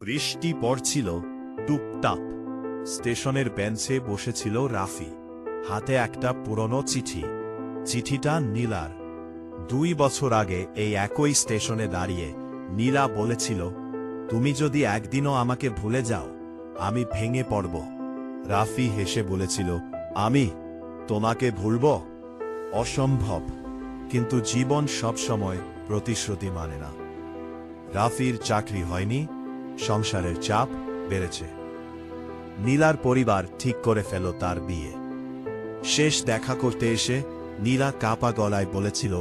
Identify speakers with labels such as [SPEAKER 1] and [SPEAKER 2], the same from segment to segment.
[SPEAKER 1] বৃষ্টি পড়ছিল টুপটাপ। স্টেশনের বেঞ্চে বসেছিল রাফি, হাতে একটা পুরনো চিঠি। চিঠিটা নীলার। 2 বছর আগে এই একই স্টেশনে দাঁড়িয়ে নীলা বলেছিল, তুমি যদি একদিনও আমাকে ভুলে যাও আমি ভেঙে পড়ব। রাফি হেসে বলেছিল, আমি তোমাকে ভুলব? অসম্ভব। কিন্তু জীবন সবসময় প্রতিশ্রুতি মানে না। রাফির চাকরি হয়নি, সংসারের চাপ বেড়েছে। নীলার পরিবার ঠিক করে ফেল তার বিয়ে। শেষ দেখা করতে এসে নীলা কাপা গলায় বলেছিল,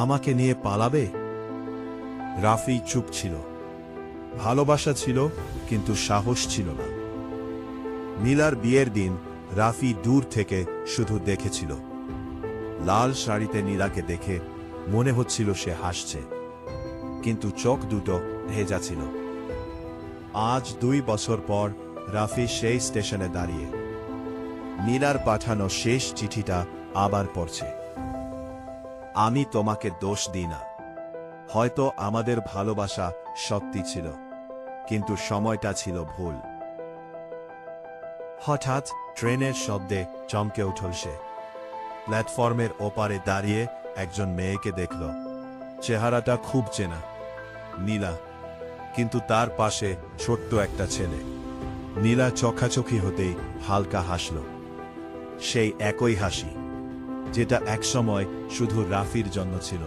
[SPEAKER 1] আমাকে নিয়ে পালাবে? রাফি চুপ ছিল। ভালোবাসা ছিল কিন্তু সাহস ছিল না। নীলার বিয়ের দিন রাফি দূর থেকে শুধু দেখেছিল। লাল শাড়িতে নীলাকে দেখে মনে হচ্ছিল সে হাসছে, কিন্তু চোখ দুটো ভেজা ছিল। আজ 2 বছর পর রাফি সেই স্টেশনে দাঁড়িয়ে নীলার পাঠানো শেষ চিঠিটা আবার পড়ছে। আমি তোমাকে দোষ দিই না। হয়তো আমাদের ভালোবাসা সত্যি ছিল, কিন্তু সময়টা ছিল ভুল। হঠাৎ ট্রেনের শব্দে চমকে উঠল সে। প্ল্যাটফর্মের ওপারে দাঁড়িয়ে একজন মেয়েকে দেখল। চেহারাটা খুব চেনা, নীলা, কিন্তু তার পাশে ছোট্ট একটা ছেলে। নীলা চোখাচোখি হতেই হালকা হাসল। সেই একই হাসি যেটা একসময় শুধু রাফির জন্য ছিল।